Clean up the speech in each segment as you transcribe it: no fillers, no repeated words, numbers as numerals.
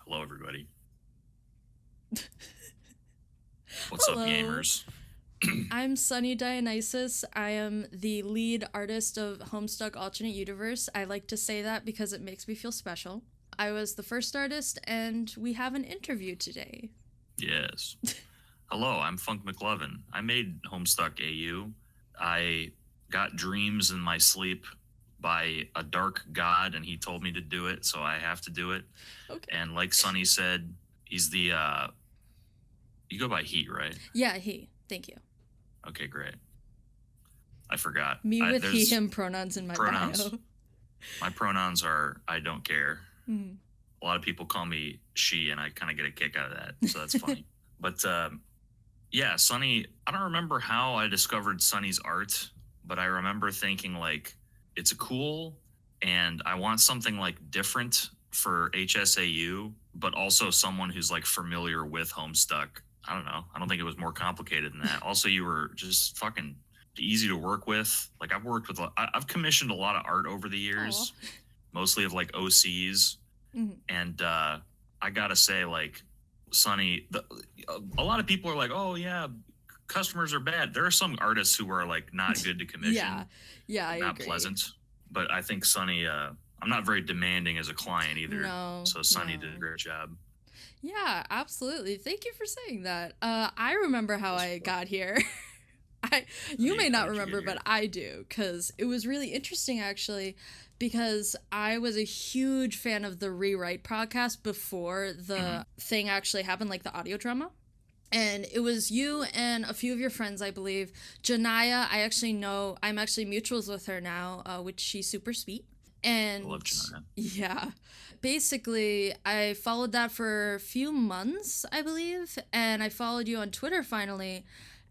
Hello, everybody. What's Hello. up, gamers? I'm Sunny Dionysus. I am the lead artist of Homestuck Alternate Universe. I like to say that because it makes me feel special. I was the first artist, and we have an interview today. Yes. Hello, I'm Funk McLovin. I made Homestuck AU. I got dreams in my sleep by a dark god, and he told me to do it, so I have to do it. Okay. And like Sunny said, he's the, you go by he, right? Yeah, he. Thank you. Okay, great. I forgot. Me with he, There's him pronouns in my pronouns. bio. My pronouns are I don't care. Mhm. A lot of people call me she, and I kind of get a kick out of that, so that's funny. But yeah, Sunny, I don't remember how I discovered Sunny's art, but I remember thinking like it's cool and I want something like different for HSAU, but also someone who's like familiar with Homestuck. I don't know. I don't think it was more complicated than that. Also, you were just fucking easy to work with. Like I've commissioned a lot of art over the years, mostly of like OCs. Mhm. And I gotta say, like, Sunny, a lot of people are like, oh yeah, customers are bad. There are some artists who are like not good to commission, Yeah, I not agree. pleasant. But I think Sunny, I'm not very demanding as a client either. No, So Sunny no. did a great job. Yeah, absolutely. Thank you for saying that. I remember how I got here. You may not remember, but I do, because it was really interesting actually, because I was a huge fan of the Rewrite podcast before the thing actually happened, like the audio drama. And it was you and a few of your friends, I believe. Janaya, I actually know, I'm actually mutuals with her now, which she's super sweet. And I love Janaya. yeah, basically, I followed that for a few months, I believe. And I followed you on Twitter finally.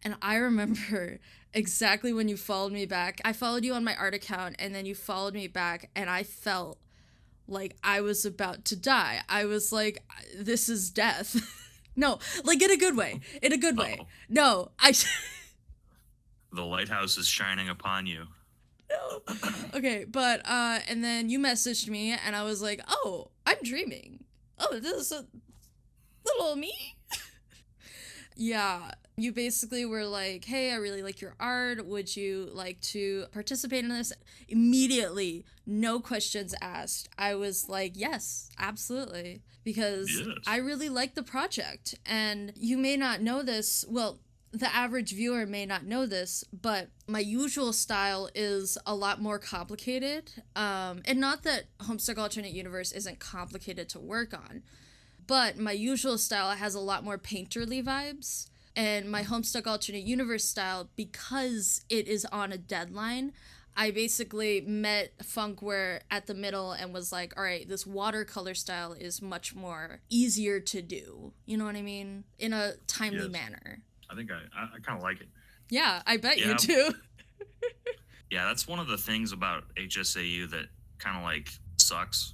And I remember exactly when you followed me back. I followed you on my art account, and then you followed me back, and I felt like I was about to die. I was like, this is death. No, like in a good way. In a good way. No, The lighthouse is shining upon you. No. Okay, but and then you messaged me, and I was like, oh, I'm dreaming. Oh, this is a little me. Yeah, you basically were like, hey, I really like your art. Would you like to participate in this? Immediately, no questions asked. I was like, yes, absolutely. Because Yes. I really like the project. And you may not know this. Well, the average viewer may not know this, but my usual style is a lot more complicated. And not that Homestuck Alternate Universe isn't complicated to work on, but my usual style has a lot more painterly vibes. And my Homestuck Alternate Universe style, because it is on a deadline, I basically met Funkware at the middle and was like, all right, this watercolor style is much more easier to do. You know what I mean? In a timely manner. I think I kind of like it. Yeah, I bet you do. Yeah, that's one of the things about HSAU that kind of like sucks,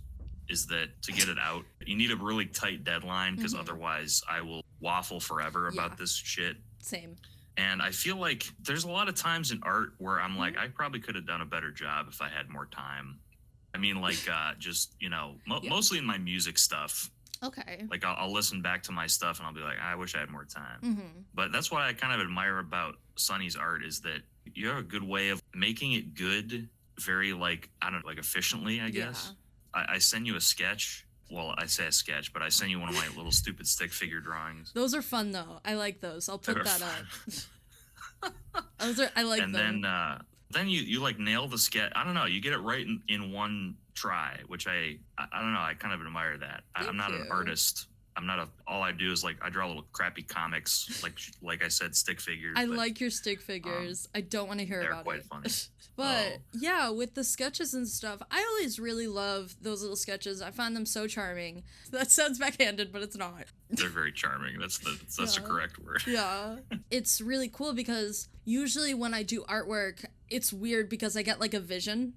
is that to get it out, you need a really tight deadline, because otherwise I will waffle forever about this shit. Same. And I feel like there's a lot of times in art where I'm like, I probably could have done a better job if I had more time. I mean, like, just, you know, mostly in my music stuff. Okay. Like, I'll listen back to my stuff and I'll be like, I wish I had more time. But that's what I kind of admire about Sunny's art, is that you have a good way of making it good, very, like, I don't know, like efficiently, I guess. I send you a sketch. Well, I say a sketch, but I send you one of my little stupid stick figure drawings. Those are fun, though. I like those. I'll put that up. I like them. And then you like nail the sketch. I don't know. You get it right in one try, which I don't know. I kind of admire that. I'm not an artist. All I do is like I draw little crappy comics, like I said, stick figures. I like your stick figures. I don't want to hear about it. They're quite funny. But yeah, with the sketches and stuff, I always really love those little sketches. I find them so charming. That sounds backhanded, but it's not. They're very charming. That's the correct word. Yeah. It's really cool because usually when I do artwork, it's weird because I get like a vision.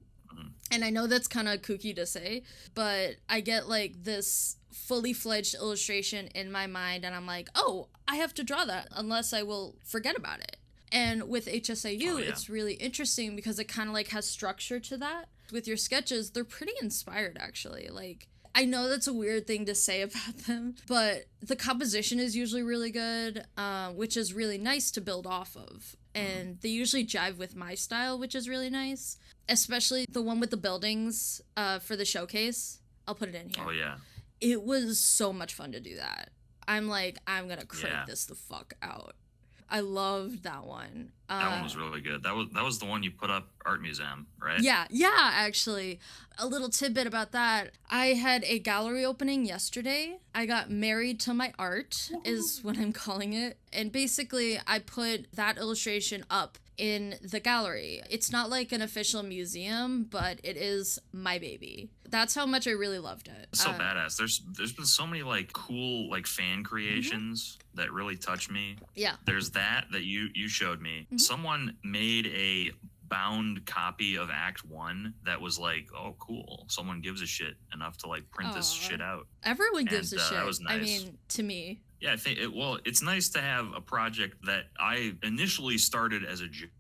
And I know that's kind of kooky to say, but I get like this fully fledged illustration in my mind, and I'm like, oh, I have to draw that unless I will forget about it. And with HSAU, it's really interesting because it kind of like has structure to that. With your sketches, they're pretty inspired actually. Like I know that's a weird thing to say about them, but the composition is usually really good, which is really nice to build off of. And they usually jive with my style, which is really nice. Especially the one with the buildings for the showcase. I'll put it in here. Oh, yeah. It was so much fun to do that. I'm like, I'm gonna crank Yeah. this the fuck out. I loved that one. That one was really good. That was the one you put up Art Museum, right? Yeah, actually. A little tidbit about that. I had a gallery opening yesterday. I got married to my art, is what I'm calling it. And basically, I put that illustration up in the gallery. It's not like an official museum, but it is my baby. That's how much I really loved it. It's so badass. There's been so many like cool like fan creations that really touch me. Yeah. There's that you showed me. Someone made a bound copy of Act 1 that was like, oh cool, someone gives a shit enough to like print this shit out. Everyone gives And, a shit. that was nice. I mean, to me. Yeah, I think it's nice to have a project that I initially started as a joke.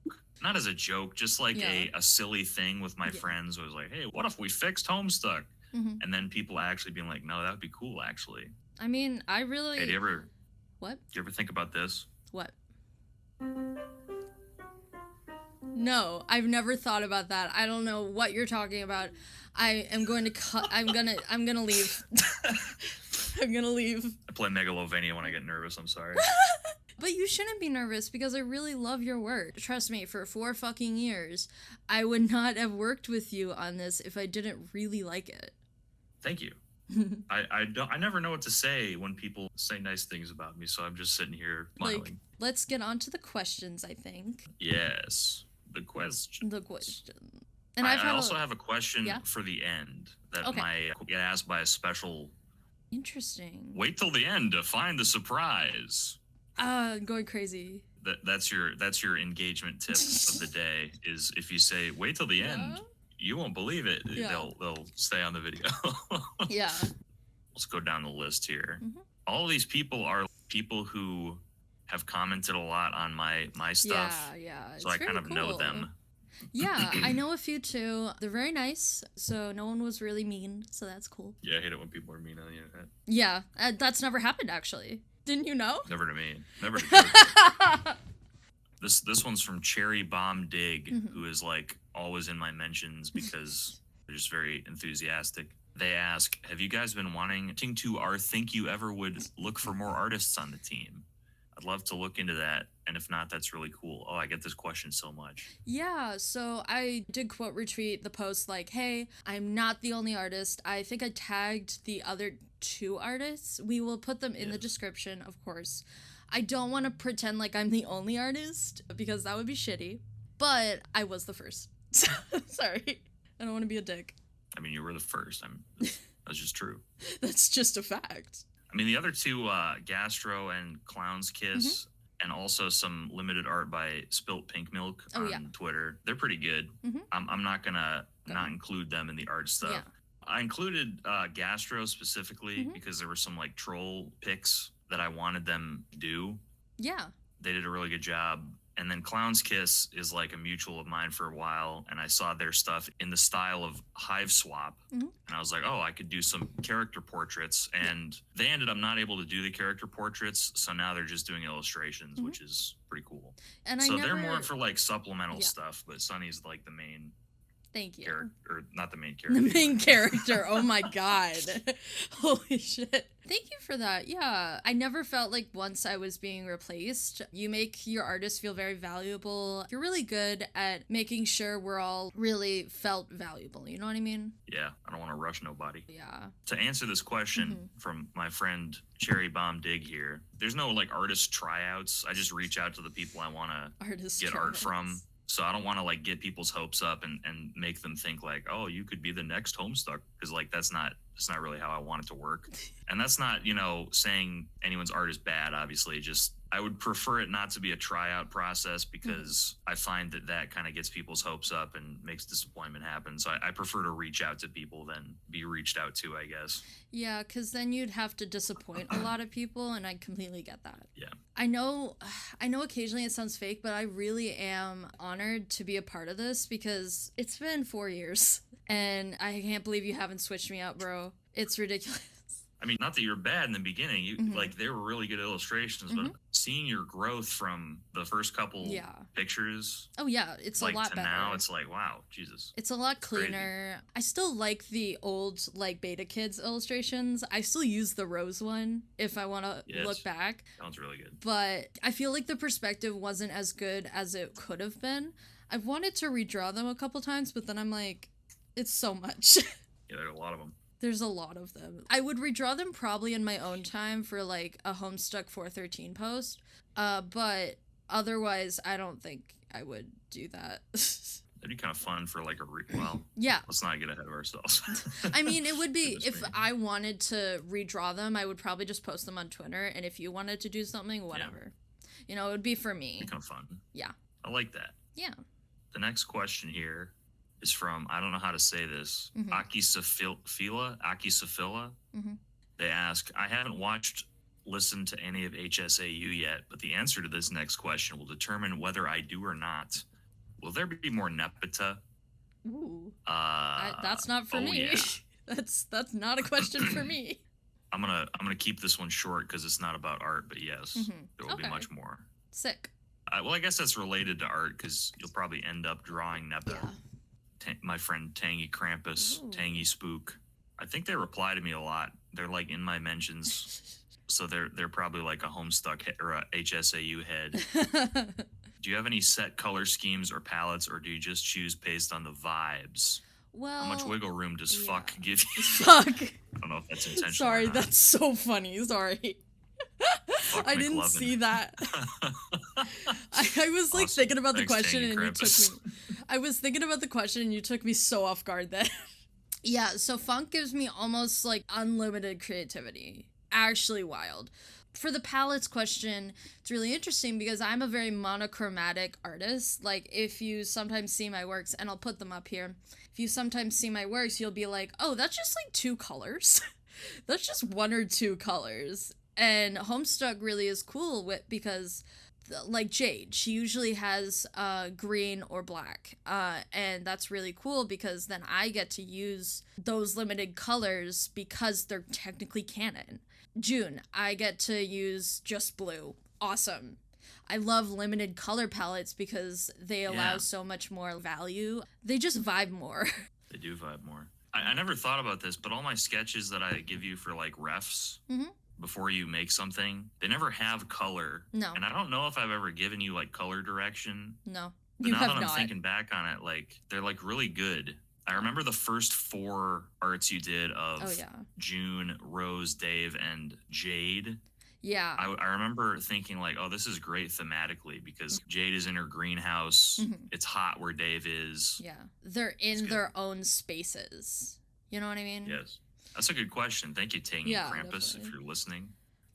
Not as a joke, just like a silly thing with my friends. I was like, hey, what if we fixed Homestuck? And then people actually being like, no, that would be cool, actually. I mean, I really... Hey, do you What? ever think about this? What? No, I've never thought about that. I don't know what you're talking about. I am going to cut. I'm gonna leave. I'm gonna leave. I play Megalovania when I get nervous. I'm sorry. But you shouldn't be nervous because I really love your work. Trust me, for 4 fucking years, I would not have worked with you on this if I didn't really like it. Thank you. I never know what to say when people say nice things about me, so I'm just sitting here smiling. Like, let's get on to the questions, I think. Yes, the question. The question. And I also have a question for the end that Okay. might get asked by a special. Interesting. Wait till the end to find the surprise. I'm going crazy. That's your engagement tip of the day is if you say wait till the end, you won't believe it. Yeah. They'll stay on the video. Yeah. Let's go down the list here. All of these people are people who have commented a lot on my stuff. Yeah. So I kind of know them. Yeah, I know a few too. They're very nice, so no one was really mean, so that's cool. Yeah, I hate it when people are mean on the internet. Yeah, that's never happened actually. Didn't you know? Never to me. Never to you. This one's from Cherry Bomb Dig, who is like always in my mentions because they're just very enthusiastic. They ask, have you guys been wanting to think you ever would look for more artists on the team? I'd love to look into that. And if not, that's really cool. Oh, I get this question so much. Yeah, so I did quote retweet the post like, hey, I'm not the only artist. I think I tagged the other 2 artists. We will put them in the description, of course. I don't want to pretend like I'm the only artist because that would be shitty. But I was the first. Sorry. I don't want to be a dick. I mean, you were the first. That's just true. That's just a fact. I mean, the other 2, Gastro and Clown's Kiss, and also some limited art by Spilt Pink Milk on Twitter. They're pretty good. I'm not gonna not include them in the art stuff. Yeah. I included Gastro specifically because there were some like troll pics that I wanted them to do. Yeah. They did a really good job. And then Clown's Kiss is like a mutual of mine for a while, and I saw their stuff in the style of Hive Swap, and I was like, oh, I could do some character portraits, and they ended up not able to do the character portraits, so now they're just doing illustrations, which is pretty cool. And they're more for like supplemental stuff, but Sunny's like the main Thank you. Or not the main character. The main character. Oh my god. Holy shit. Thank you for that. Yeah. I never felt like once I was being replaced. You make your artists feel very valuable. You're really good at making sure we're all really felt valuable. You know what I mean? Yeah. I don't want to rush nobody. Yeah. To answer this question from my friend Cherry Bomb Dig here, there's no like artist tryouts. I just reach out to the people I want to get art from. So I don't want to like get people's hopes up and make them think like, oh, you could be the next Homestuck, because like that's not really how I want it to work. And that's not, saying anyone's art is bad, obviously. Just I would prefer it not to be a tryout process because I find that kind of gets people's hopes up and makes disappointment happen. So I prefer to reach out to people than be reached out to, I guess. Yeah, because then you'd have to disappoint a lot of people, and I completely get that. Yeah. I know occasionally it sounds fake, but I really am honored to be a part of this because it's been 4 years, and I can't believe you haven't switched me out, bro. It's ridiculous. I mean, not that you're bad in the beginning. You Mhm. like they were really good illustrations, but Mhm. seeing your growth from the first couple Yeah. pictures, Oh yeah, it's a like lot to now, better. it's like, wow, Jesus, It's a lot it's crazy. cleaner. I still like the old like Beta Kids illustrations. I still use the rose one if I want to look Yes, back, sounds really good. but I feel like the perspective wasn't as good as it could have been. I've wanted to redraw them a couple times, but then I'm like, it's so much. Yeah, there are a lot of them. There's a lot of them. I would redraw them probably in my own time for like a Homestuck 413 post. But otherwise I don't think I would do that. That'd be kind of fun for like well, Yeah. let's not get ahead of ourselves. I mean, it would be Goodness if me. I wanted to redraw them, I would probably just post them on Twitter, and if you wanted to do something, whatever. You know, it would be for me. Be kind of fun. Yeah. I like that. Yeah. The next question here is from, I don't know how to say this, Mhm. Akisafila. Mhm. They ask, I haven't listened to any of HSAU yet, but the answer to this next question will determine whether I do or not. Will there be more Nepeta? Ooh. That's not for me. Yeah. That's not a question for me. I'm gonna keep this one short because it's not about art, but yes, there will be much more. Sick. Well, I guess that's related to art because you'll probably end up drawing Nepeta. Yeah. My friend Tangy Krampus, Ooh. Tangy Spook. I think they reply to me a lot. They're like in my mentions, so they're probably like a Homestuck or a HSAU head. Do you have any set color schemes or palettes, or do you just choose based on the vibes? Well, how much wiggle room does fuck give you? Fuck. I don't know if that's intentional. Sorry, that's so funny. Sorry. I didn't McLovin. see that. I was like Awesome. thinking about Thanks, the question Tangy and you Krampus. took me. I was thinking about the question and you took me so off guard then. Yeah, so funk gives me almost like unlimited creativity. Actually wild. For the palettes question, it's really interesting because I'm a very monochromatic artist. Like, if you sometimes see my works, and I'll put them up here, if you sometimes see my works, you'll be like, oh, that's just like 2 colors. That's just 1 or 2 colors. And Homestuck really is cool because like Jade, she usually has green or black, and that's really cool because then I get to use those limited colors because they're technically canon. June, I get to use just blue. Awesome. I love limited color palettes because they allow so much more value. They just vibe more. They do vibe more. I never thought about this, but all my sketches that I give you for like refs, before you make something, they never have color. No. And I don't know if I've ever given you like color direction. No. But now that I'm thinking back on it, like they're like really good. I remember the first 4 arts you did of June, Rose, Dave, and Jade. Yeah. I remember thinking like, oh, this is great thematically because Jade is in her greenhouse. It's hot where Dave is. Yeah. They're in their own spaces. You know what I mean? Yes. That's a good question. Thank you, Tangy Krampus, if you're listening.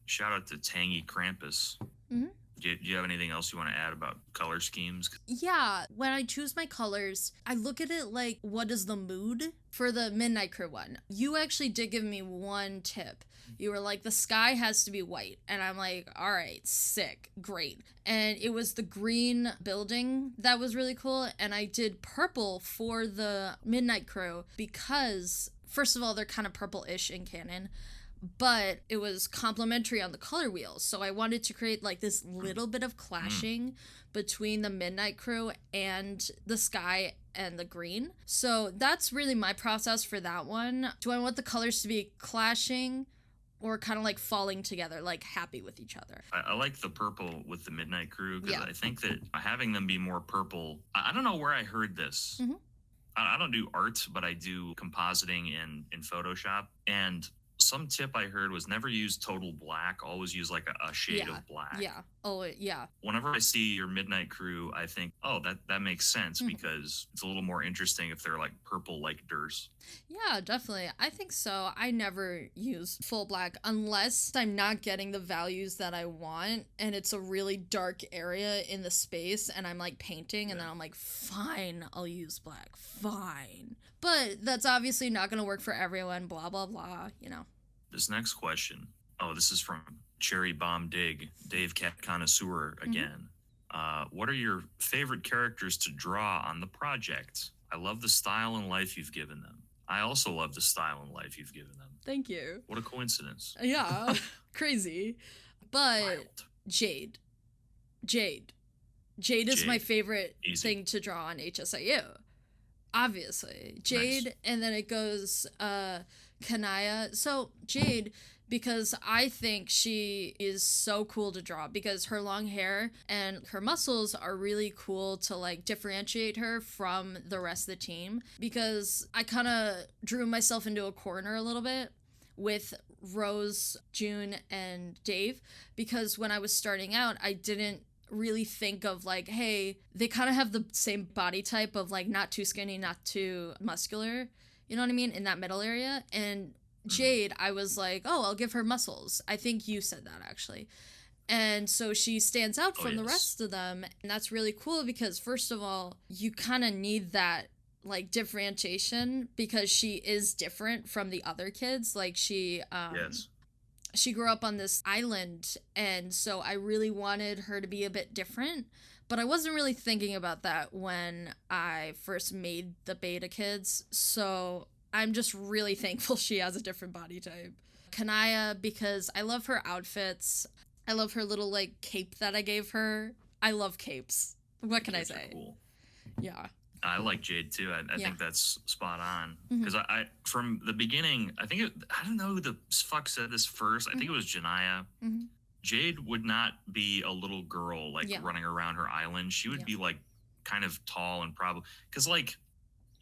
Shout out to Tangy Krampus. Do you have anything else you want to add about color schemes? Yeah, when I choose my colors, I look at it like, what is the mood? For the Midnight Crew one, you actually did give me one tip. You were like, the sky has to be white. And I'm like, all right, sick, great. And it was the green building that was really cool. And I did purple for the Midnight Crew because, first of all, they're kind of purple-ish in canon, but it was complementary on the color wheels. So I wanted to create like this little bit of clashing between the Midnight Crew and the sky and the green. So that's really my process for that one. Do I want the colors to be clashing or kind of like falling together, like happy with each other? I like the purple with the Midnight Crew because I think that having them be more purple, I don't know where I heard this. I don't do art, but I do compositing in Photoshop. And some tip I heard was never use total black, always use like a shade of black. Yeah. Oh, yeah. Whenever I see your Midnight Crew, I think, oh, that makes sense because it's a little more interesting if they're like purple like Durs. Yeah, definitely. I think so. I never use full black unless I'm not getting the values that I want and it's a really dark area in the space and I'm like painting and then I'm like, fine, I'll use black. Fine. But that's obviously not going to work for everyone, blah, blah, blah, you know. This next question, this is from Cherry Bomb Dig, Dave Cat Connoisseur again. What are your favorite characters to draw on the project? I love the style and life you've given them. I also love the style and life you've given them. Thank you. What a coincidence. Yeah. Crazy. But Wild. Jade. Jade is my Jade. favorite Easy. thing to draw on HSIU. Obviously. Jade, Nice. and then it goes Kanaya. So Jade, because I think she is so cool to draw because her long hair and her muscles are really cool to like differentiate her from the rest of the team, because I kind of drew myself into a corner a little bit with Rose, June, and Dave, because when I was starting out, I didn't really think of like, hey, they kind of have the same body type of like not too skinny, not too muscular, you know what I mean, in that middle area. And Jade, I was like, oh, I'll give her muscles. I think you said that actually. And so she stands out from the rest of them, and that's really cool because first of all, you kind of need that like differentiation because she is different from the other kids. Like she grew up on this island, and so I really wanted her to be a bit different, but I wasn't really thinking about that when I first made the beta kids, so I'm just really thankful she has a different body type. Kanaya, because I love her outfits. I love her little like cape that I gave her. I love capes. What can I say? Cool. Yeah. I like Jade too. I think that's spot on because Mm-hmm. I from the beginning, I don't know who the fuck said this first. I think it was Janaya. Mm-hmm. Jade would not be a little girl like running around her island. She would be like kind of tall and probably because like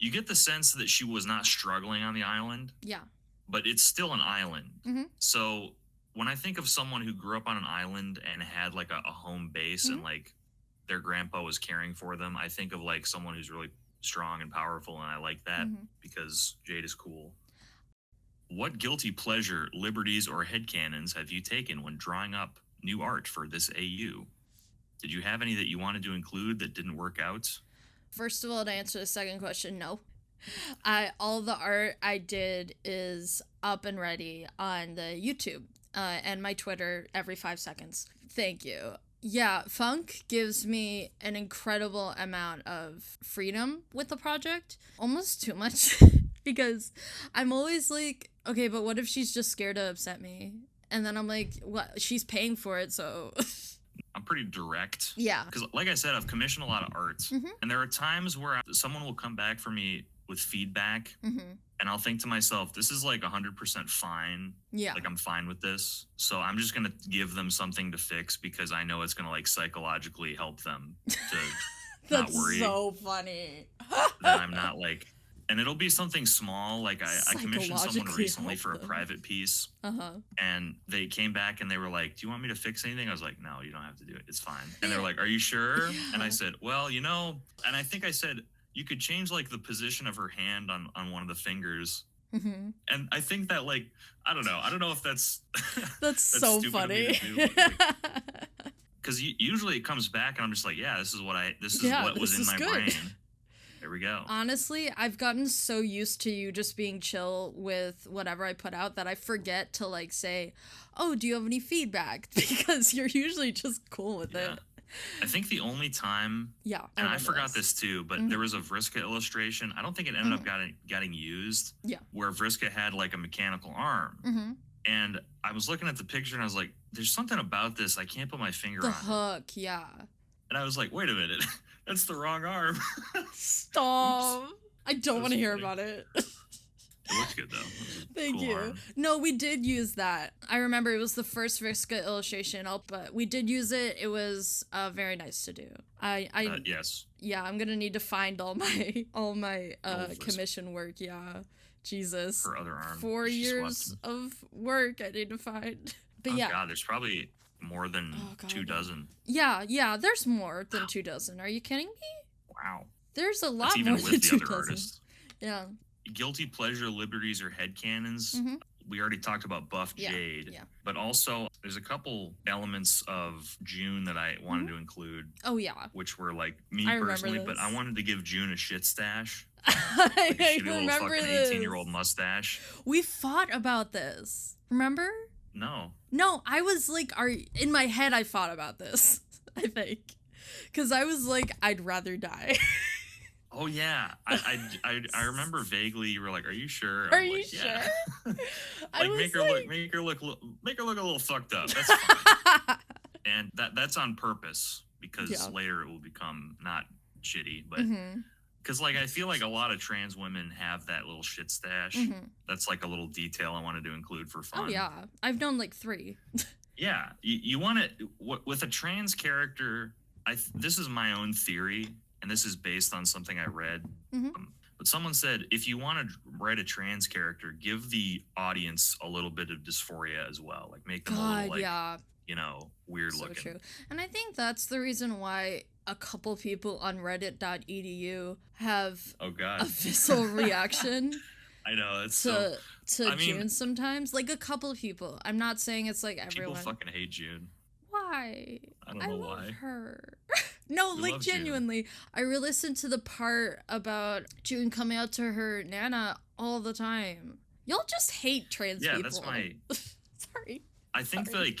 you get the sense that she was not struggling on the island. Yeah. But it's still an island. Mm-hmm. So when I think of someone who grew up on an island and had like a home base and like their grandpa was caring for them, I think of like someone who's really strong and powerful, and I like that because Jade is cool. What guilty pleasure, liberties, or headcanons have you taken when drawing up new art for this AU? Did you have any that you wanted to include that didn't work out? First of all, to answer the second question, no. All the art I did is up and ready on the YouTube and my Twitter every 5 seconds. Thank you. Yeah, funk gives me an incredible amount of freedom with the project. Almost too much. Because I'm always like, okay, but what if she's just scared to upset me? And then I'm like, what? She's paying for it, so... I'm pretty direct. Yeah. Because like I said, I've commissioned a lot of art. And there are times where someone will come back for me with feedback. And I'll think to myself, this is like 100% fine. Yeah. Like I'm fine with this. So I'm just going to give them something to fix because I know it's going to like psychologically help them to not worry. That's so funny. That I'm not like, and it'll be something small. Like I commissioned someone recently for a private piece. And they came back and they were like, do you want me to fix anything? I was like, no, you don't have to do it. It's fine. And they're like, are you sure? Yeah. And I said, well, you know, and I think I said, you could change like the position of her hand on one of the fingers. And I think that like, I don't know if that's that's so funny. Because usually it comes back and I'm just like, yeah, this is what was in my brain. There we go. Honestly, I've gotten so used to you just being chill with whatever I put out that I forget to like say, oh, do you have any feedback? Because you're usually just cool with it. I think the only time, and I forgot this too, but there was a Vriska illustration. I don't think it ended up getting used. Yeah. Where Vriska had like a mechanical arm. And I was looking at the picture and I was like, there's something about this. I can't put my finger on it. The hook, yeah. And I was like, wait a minute. That's the wrong arm. Stop. I don't want to hear about it. It looks good though. Thank you. Arm. No, we did use that. I remember it was the first Vriska illustration, but we did use it. It was very nice to do. Yes. Yeah, I'm gonna need to find all my commission work. Yeah, Jesus. Her other arm. 4 years of work I need to find. But yeah. God, there's probably more than 2 dozen. Yeah, there's more than 2 dozen. Are you kidding me? Wow. There's a lot more than 2 dozen. Artists. Yeah. Guilty pleasure, liberties, or headcanons. We already talked about Buff Jade. Yeah. But also, there's a couple elements of June that I wanted to include. Oh, yeah. Which were like me personally, but I wanted to give June a shit stash. I remember a little fucking 18-year-old mustache. We fought about this. Remember? No, I was like, in my head, I fought about this, I think. Because I was like, I'd rather die. Oh yeah, I remember vaguely. You were like, "Are you sure?" Are I'm you like, "Yeah." sure? I Like was make her look a little fucked up. That's fine, like, and that's on purpose because yeah. later it will become not shitty, but Mm-hmm. because like I feel like a lot of trans women have that little shit stash. Mm-hmm. That's like a little detail I wanted to include for Oh fun. yeah, I've known like 3. Yeah, you want to with a trans character. This is my own theory, and this is based on something I read. Mm-hmm. But someone said if you want to write a trans character, give the audience a little bit of dysphoria as well. Like make them a little God, like yeah, weird so looking. true. And I think that's the reason why a couple people on reddit.edu have Oh a God, visceral reaction I know it's so. to I mean, June sometimes. Like a couple people. I'm not saying it's like people everyone. fucking hate June. Why? I don't I know love why. her. No, We like love June. genuinely. I re-listened to the part about June coming out to her Nana all the time. Y'all just hate trans Yeah, people. that's my. Sorry. I think Sorry. like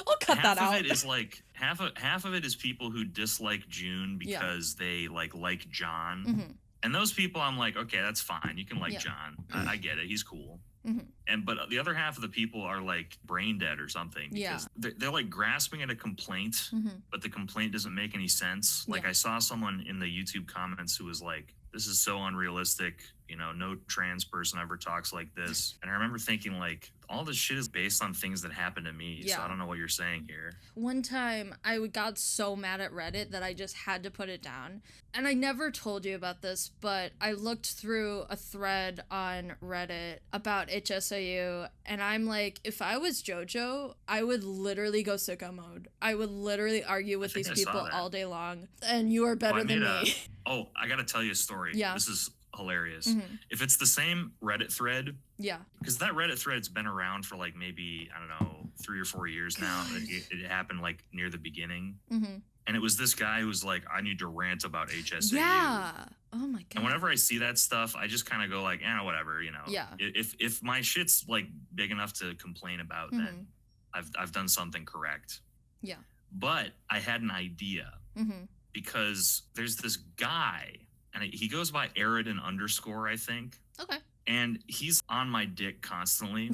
I'll cut that half out. of it is like half of it is people who dislike June Yeah. because they like John. Mm-hmm. And those people, I'm like, okay, that's fine. You can like Yeah. John. I get it. He's cool. Mm-hmm. But the other half of the people are like brain dead or something because they're like grasping at a complaint, Mm-hmm. but the complaint doesn't make any sense. Like Yeah. I saw someone in the YouTube comments who was like, "This is so unrealistic. You know, no trans person ever talks like this." And I remember thinking like, all this shit is based on things that happened to me. So Yeah. I don't know what you're saying here. One time I got so mad at Reddit that I just had to put it down. And I never told you about this, but I looked through a thread on Reddit about HSIU, and I'm like, if I was Jojo, I would literally go sicko mode. I would literally argue with these people all day long. And you are better than me. Oh, I gotta tell you a story. Yeah. This is hilarious. Mm-hmm. If it's the same Reddit thread, Yeah. because that Reddit thread's been around for like maybe, I don't know, 3 or 4 years now. It happened like near the beginning. Mm-hmm. And it was this guy who was like, I need to rant about HSAU. Yeah. Oh my God. And whenever I see that stuff, I just kind of go like, whatever, you know. Yeah. If my shit's like big enough to complain about, then I've done something correct. Yeah. But I had an idea because there's this guy, and he goes by Eridan _, I think. Okay. And he's on my dick constantly.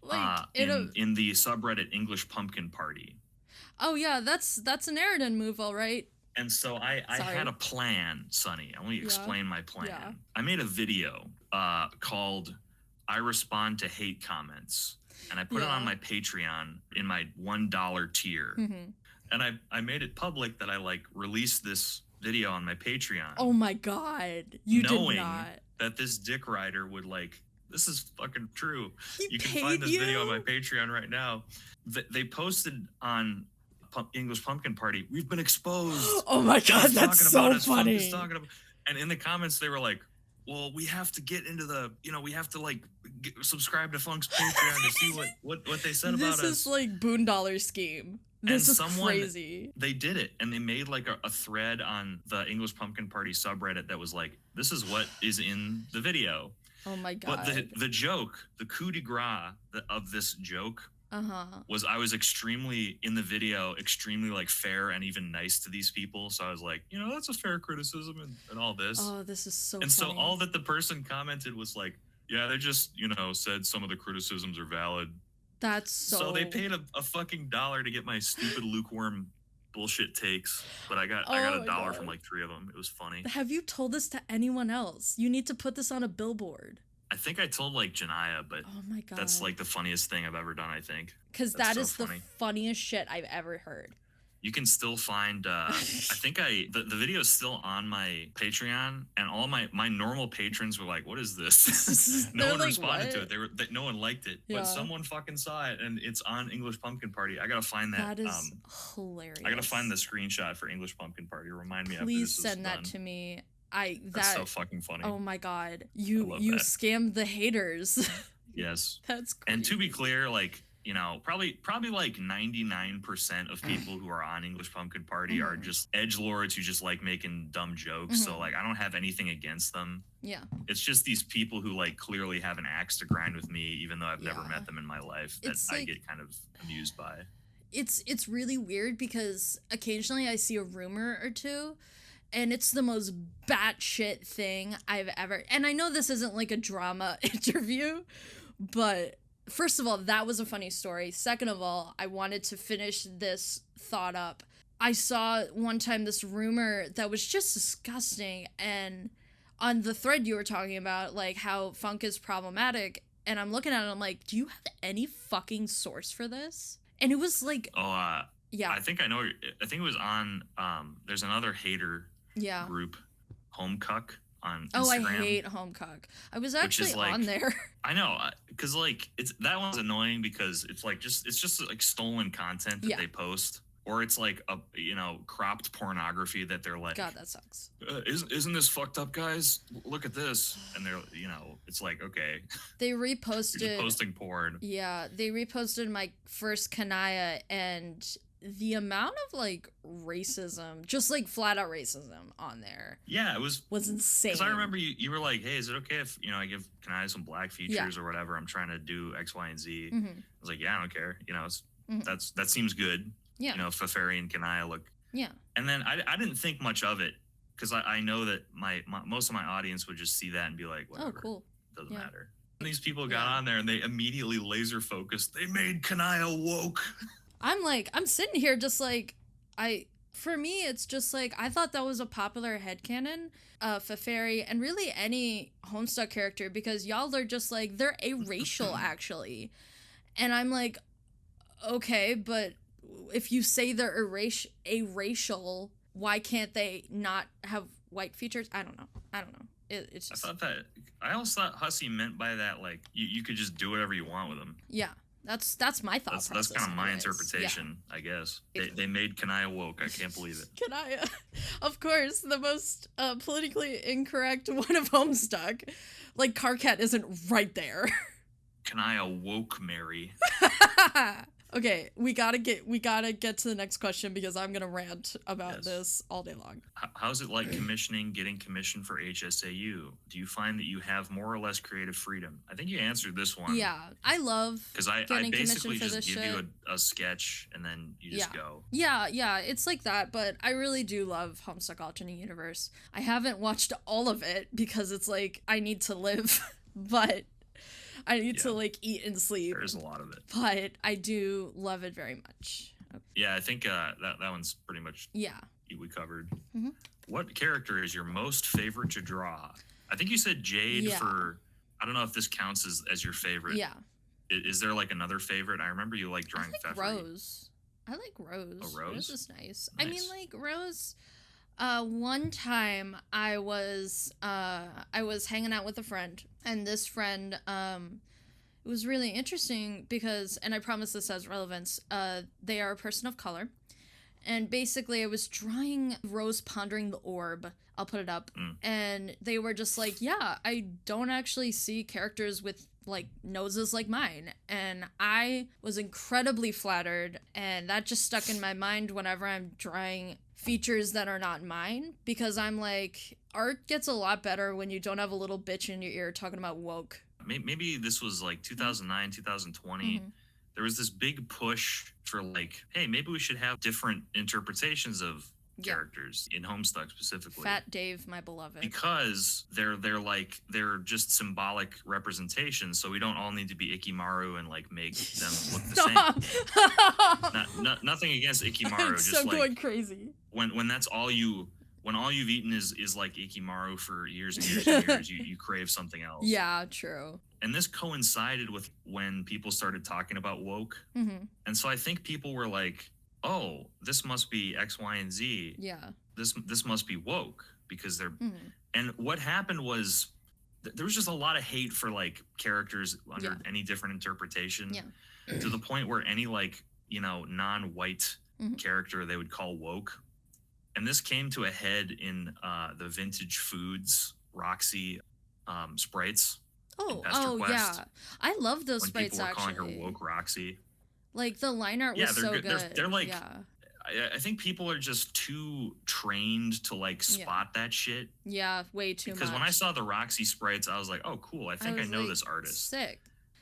Like in the subreddit English Pumpkin Party. Oh yeah, that's an Eridan move, all right. And so I had a plan, Sonny. Let me explain my plan. Yeah. I made a video called "I Respond to Hate Comments," and I put it on my Patreon in my $1 tier. And I made it public that I like released this video on my Patreon. Oh my God, you knowing did not. That this dick rider would like. This is fucking true. You can find this video on my Patreon right now. They posted on English Pumpkin Party, "We've been exposed." Oh my God, that's so funny. And in the comments, they were like, "Well, we have to get into the, we have to like subscribe to Funk's Patreon to see what they said about us." This is like Boondollar scheme. This is crazy. They did it, and they made like a thread on the English Pumpkin Party subreddit that was like, "This is what is in the video." Oh my God. But the joke, the coup de grace of this joke was I was extremely like fair and even nice to these people. So I was like, that's a fair criticism and all this. Oh, this is so And funny. so all that the person commented was like, yeah, they just, said some of the criticisms are valid. That's so they paid a fucking $1 to get my stupid lukewarm bullshit takes, but I got $1 from like 3 of them. It was funny. Have you told this to anyone else? You need to put this on a billboard. I think I told like Janaya, but oh my God, that's like the funniest thing I've ever done, I think. Because that is the funniest shit I've ever heard. You can still find I think the video is still on my Patreon, and all my normal patrons were like, "What is this?" No one responded to it. No one liked it, but someone fucking saw it, and it's on English Pumpkin Party. I gotta find that. That is hilarious. I gotta find the screenshot for English Pumpkin Party. Remind me. Please send that to me. That's so fucking funny. Oh my God, you scammed the haters. Yes, that's crazy. And to be clear, like, probably like 99% of people who are on English Pumpkin Party are just edgelords who just like making dumb jokes. So like I don't have anything against them. Yeah. It's just these people who like clearly have an axe to grind with me, even though I've never met them in my life, that I get kind of amused by. It's really weird because occasionally I see a rumor or two, and it's the most batshit thing I've ever. And I know this isn't like a drama interview, but first of all, that was a funny story. Second of all, I wanted to finish this thought up. I saw one time this rumor that was just disgusting, and on the thread you were talking about, like how funk is problematic, and I'm looking at it, I'm like, do you have any fucking source for this? And it was like, I think I know. I think it was on. There's another hater group, Homestuck on Instagram. Oh, I hate Homestuck. I was actually like, on there. I know, because like that one's annoying because it's like it's just like stolen content that they post. Or it's like a cropped pornography that they're like, God, that sucks. Isn't this fucked up, guys? Look at this, and they're it's like, okay. They reposted You're just posting porn. Yeah, they reposted my first Kanaya, and the amount of like racism, just like flat out racism on there. Yeah, it was insane. Because I remember you were like, hey, is it okay if I give Kanaya some black features or whatever? I'm trying to do X, Y, and Z. I was like, yeah, I don't care. It's that seems good. Yeah. Feferi and Kanaya look. Yeah. And then I didn't think much of it because I know that my most of my audience would just see that and be like, whatever. Oh, cool. Doesn't matter. And these people got on there and they immediately laser focused. They made Kanaya woke. I'm sitting here just like, for me, it's just like, I thought that was a popular headcanon, Feferi, and really any Homestuck character, because y'all are just like, they're aracial, actually. And I'm like, okay, but if you say they're aracial, why can't they not have white features? I don't know. It's just... I also thought Hussie meant by that, like, you could just do whatever you want with them. Yeah, that's my thought process. That's kind of my interpretation, I guess. They made Kanaya woke. I can't believe it. Kanaya, of course, the most politically incorrect one of Homestuck. Like, Carcat isn't right there. Kanaya woke Mary. Okay, we gotta get to the next question because I'm gonna rant about this all day long. How's it like getting commissioned for HSAU? Do you find that you have more or less creative freedom? I think you answered this one. Yeah, I love because I basically just give you a sketch and then you just go. Yeah, it's like that. But I really do love Homestuck Alternate Universe. I haven't watched all of it because it's like I need to live, but. I need to like eat and sleep. There is a lot of it, but I do love it very much. Okay. Yeah, I think that one's pretty much we covered. Mm-hmm. What character is your most favorite to draw? I think you said Jade for. I don't know if this counts as your favorite. Yeah. Is there like another favorite? I remember you like drawing Feferi. Rose. I like Rose. Oh, Rose. Rose is nice. I mean, like Rose. One time I was hanging out with a friend, and this friend, it was really interesting because, and I promise this has relevance, they are a person of color, and basically I was drawing Rose pondering the orb, I'll put it up, and they were just like, yeah, I don't actually see characters with like noses like mine, and I was incredibly flattered, and that just stuck in my mind whenever I'm drawing features that are not mine, because I'm like, art gets a lot better when you don't have a little bitch in your ear talking about woke. Maybe this was like 2009, 2020. There was this big push for like, hey, maybe we should have different interpretations of characters in Homestuck specifically. Fat Dave, my beloved. Because they're just symbolic representations, so we don't all need to be Ikimaru and like make them look the same. Nothing against Ikimaru. I'm just so like, going crazy. When that's all when all you've eaten is like Ikimaru for years and years and years, you crave something else. Yeah, true. And this coincided with when people started talking about woke. And so I think people were like, oh, this must be X, Y, and Z. Yeah. This must be woke because they're... And what happened was there was just a lot of hate for like characters under any different interpretation to the point where any like, non-white character they would call woke. And this came to a head in the Vintage Foods Roxy sprites. Oh, yeah. I love those sprites, actually. People were calling her woke Roxy. Like, the line art was so good. They're like, I think people are just too trained to, like, spot that shit. Yeah, way too much. Because when I saw the Roxy sprites, I was like, oh, cool. I think I know this artist. Sick.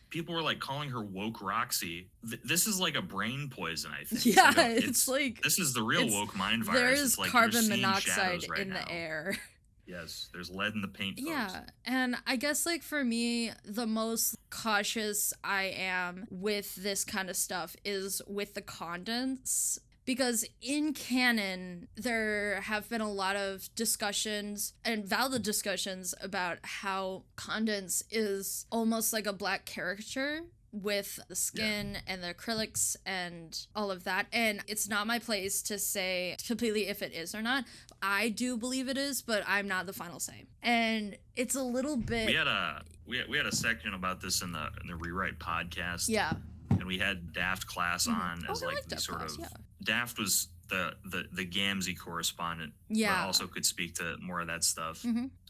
people were like calling her woke Roxy. This is like a brain poison, I think. Yeah, it's like this is the real woke mind virus. There is it's like carbon monoxide right in now. the air. Yes, there's lead in the paint, folks. Yeah, and I guess like for me, the most cautious I am with this kind of stuff is with the condens. Because in canon, there have been a lot of discussions and valid discussions about how Condense is almost like a black caricature with the skin and the acrylics and all of that. And it's not my place to say completely if it is or not. I do believe it is, but I'm not the final say. And it's a little bit... We had a section about this in the Rewrite podcast. Yeah. And we had Daft Class on as like the sort of... Daft was the Gamzee correspondent, but also could speak to more of that stuff.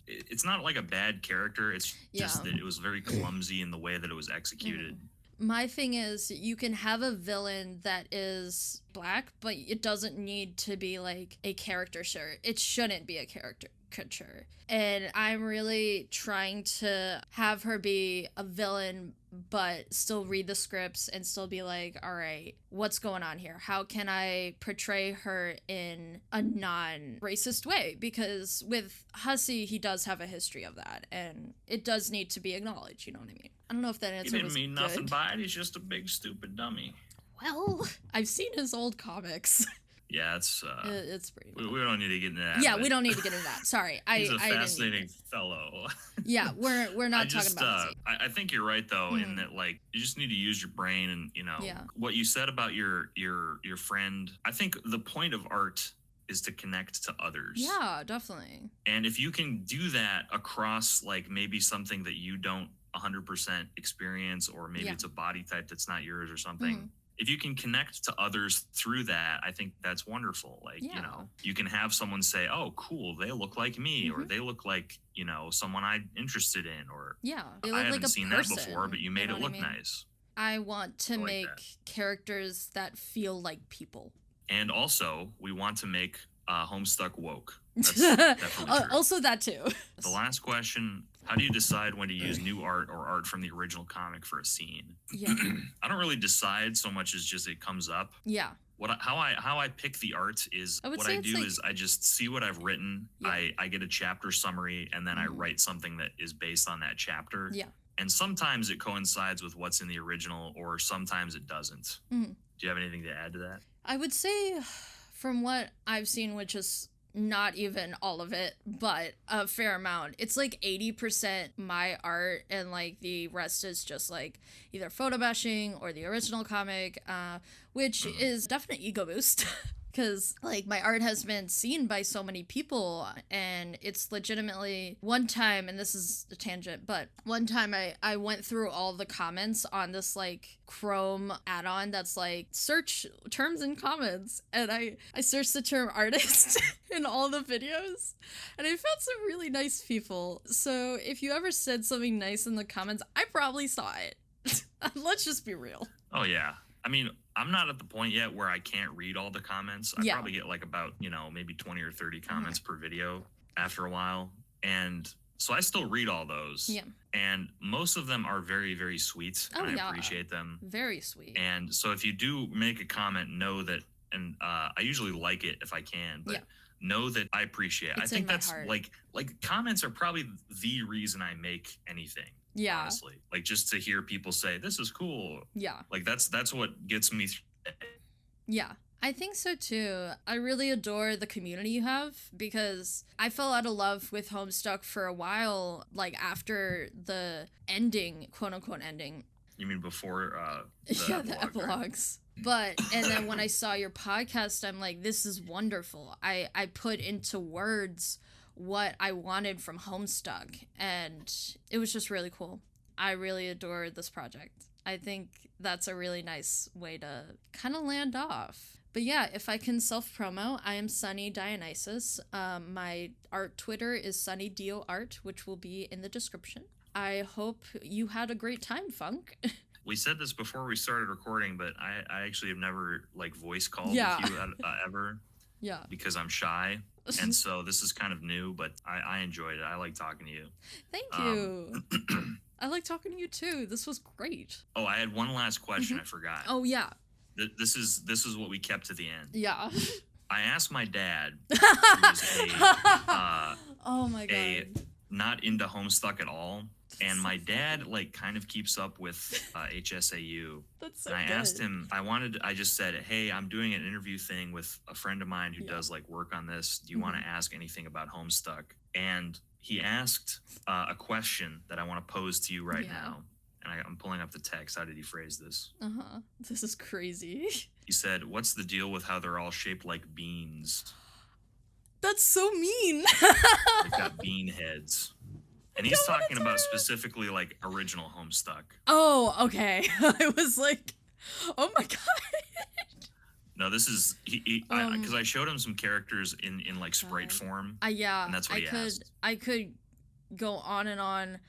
It's not like a bad character. It's just that it was very clumsy in the way that it was executed. My thing is, you can have a villain that is black, but it doesn't need to be like a caricature. It shouldn't be a caricature. And I'm really trying to have her be a villain, but still read the scripts and still be like, all right, what's going on here? How can I portray her in a non-racist way? Because with Hussie, he does have a history of that, and it does need to be acknowledged, you know what I mean? I don't know if that answer was good. He didn't mean nothing by it. He's just a big, stupid dummy. Well, I've seen his old comics. Yeah, it's pretty. We don't need to get into that. Yeah, we don't need to get into that. Sorry, he's a fascinating fellow. Yeah, we're not talking about. I think you're right though, in that like you just need to use your brain, and what you said about your friend. I think the point of art is to connect to others. Yeah, definitely. And if you can do that across like maybe something that you don't 100% experience, or maybe it's a body type that's not yours or something. If you can connect to others through that, I think that's wonderful. Like, you can have someone say, oh, cool, they look like me, or they look like, someone I'm interested in, or I haven't seen that before, but you made it look nice. I want to make characters that feel like people. And also, we want to make Homestuck woke. That's definitely true. Also that too. The last question, how do you decide when to use new art or art from the original comic for a scene? Yeah. I don't really decide so much as just it comes up. Yeah. How I pick the art is I just see what I've written. Yeah. I get a chapter summary, and then I write something that is based on that chapter. Yeah. And sometimes it coincides with what's in the original, or sometimes it doesn't. Do you have anything to add to that? I would say, from what I've seen, which is not even all of it, but a fair amount, it's like 80% my art, and like the rest is just like either photo bashing or the original comic, which is definitely ego boost. Because like my art has been seen by so many people, and it's legitimately one time, and this is a tangent, but one time I went through all the comments on this like Chrome add-on that's like search terms and comments, and I searched the term artist in all the videos, and I found some really nice people. So if you ever said something nice in the comments, I probably saw it. Let's just be real. Oh yeah. I mean, I'm not at the point yet where I can't read all the comments. I probably get like about, maybe 20 or 30 comments per video after a while. And so I still read all those. Yeah. And most of them are very, very sweet. Oh, and I appreciate them. Very sweet. And so if you do make a comment, know that, and I usually like it if I can, but know that I appreciate it. I think that's like comments are probably the reason I make anything. Yeah. Honestly, like just to hear people say this is cool. Yeah. Like that's what gets me through. Yeah. I think so too. I really adore the community you have, because I fell out of love with Homestuck for a while, like after the ending, quote unquote ending. You mean before the epilogues. Right? But, and then when I saw your podcast, I'm like, this is wonderful. I put into words what I wanted from Homestuck, and it was just really cool. I really adore this project. I think that's a really nice way to kind of land off. But yeah, if I can self-promo, I am Sunny Dionysus. My art Twitter is SunnyDioArt, which will be in the description. I hope you had a great time, Funk. We said this before we started recording, but I actually have never like voice called with you ever. Yeah. Because I'm shy. And so this is kind of new, but I enjoyed it. I like talking to you. Thank you. I like talking to you too. This was great. Oh, I had one last question I forgot. Oh yeah. This is what we kept to the end. Yeah. I asked my dad, who is oh my god. a not into Homestuck at all, and my dad like kind of keeps up with HSAU. That's so and I good. asked him, I just said, hey, I'm doing an interview thing with a friend of mine who does like work on this. Do you want to ask anything about Homestuck? And he asked a question that I want to pose to you right now. And I'm pulling up the text. How did he phrase this? This is crazy. He said, what's the deal with how they're all shaped like beans? That's so mean. They've got bean heads. And he's talking about specifically like original Homestuck. Oh, okay. I was like, oh my god. No, this is because I showed him some characters in like sprite form. Yeah, and that's what he asked. I could go on and on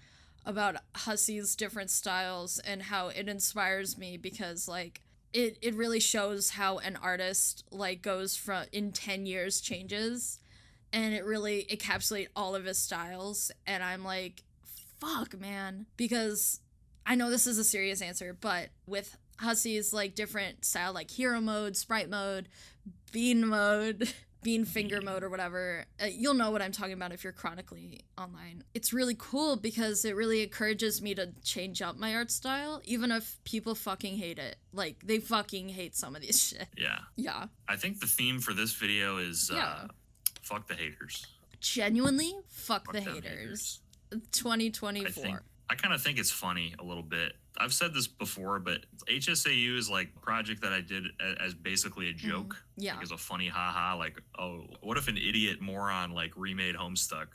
about Hussie's different styles and how it inspires me because like it really shows how an artist like goes from in 10 years changes, and it really encapsulates all of his styles. And I'm like, fuck, man, because I know this is a serious answer, but with Hussie's like different style, like hero mode, sprite mode, mode, bean finger mode, or whatever, you'll know what I'm talking about if you're chronically online. It's really cool because it really encourages me to change up my art style, even if people fucking hate it. Like, they fucking hate some of this shit. Yeah. I think the theme for this video is fuck the haters. Genuinely, fuck the haters. 2024. I kind of think it's funny a little bit. I've said this before, but HSAU is like a project that I did as basically a joke. Yeah. Like as a funny haha, like, oh, what if an idiot moron like remade Homestuck?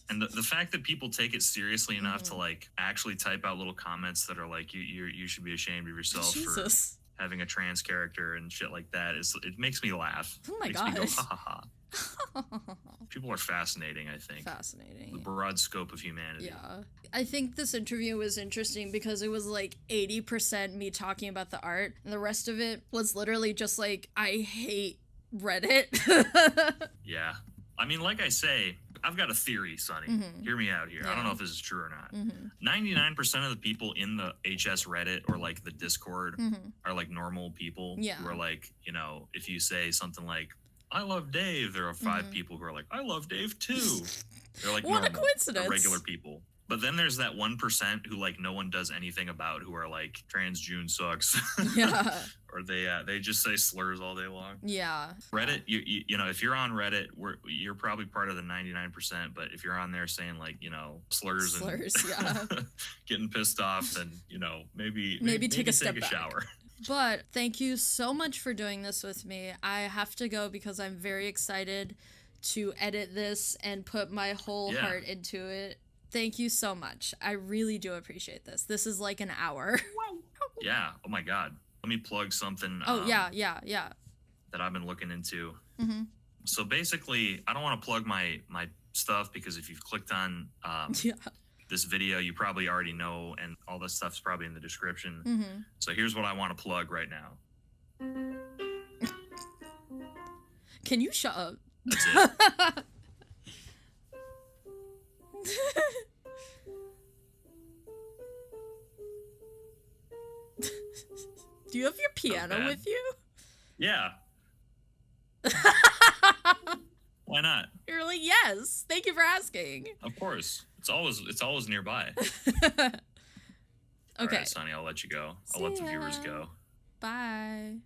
And the fact that people take it seriously enough to like actually type out little comments that are like, you should be ashamed of yourself for having a trans character and shit like that, it makes me laugh. Oh my gosh. gosh. Me go, ha ha ha. People are fascinating, I think. Fascinating. The broad scope of humanity. Yeah. I think this interview was interesting because it was like 80% me talking about the art, and the rest of it was literally just like, I hate Reddit. Yeah. I mean, like I say, I've got a theory, Sonny. Hear me out here. I don't know if this is true or not. 99% of the people in the HS Reddit or like the Discord are like normal people who are like, you know, if you say something like, I love Dave, there are 5 people who are like, I love Dave too. They're like, what normal, a coincidence. They're regular people. But then there's that 1% who like no one does anything about, who are like, trans June sucks. Yeah. Or they just say slurs all day long. Yeah. Reddit, you know, if you're on Reddit, you're probably part of the 99%. But if you're on there saying like, you know, slurs and yeah, getting pissed off, then you know maybe take a step back. Shower. But thank you so much for doing this with me. I have to go because I'm very excited to edit this and put my whole heart into it. Thank you so much. I really do appreciate this. This is like an hour. Yeah. Oh my God. Let me plug something. Oh, yeah. That I've been looking into. So basically, I don't want to plug my stuff because if you've clicked on this video, you probably already know, and all this stuff's probably in the description. So here's what I want to plug right now. Can you shut up? That's it. Do you have your piano with you? Yeah. Why not? You're like, yes. Thank you for asking. Of course. It's always nearby. Okay. All right, Sonny, I'll let you go. I'll let the viewers go. Bye.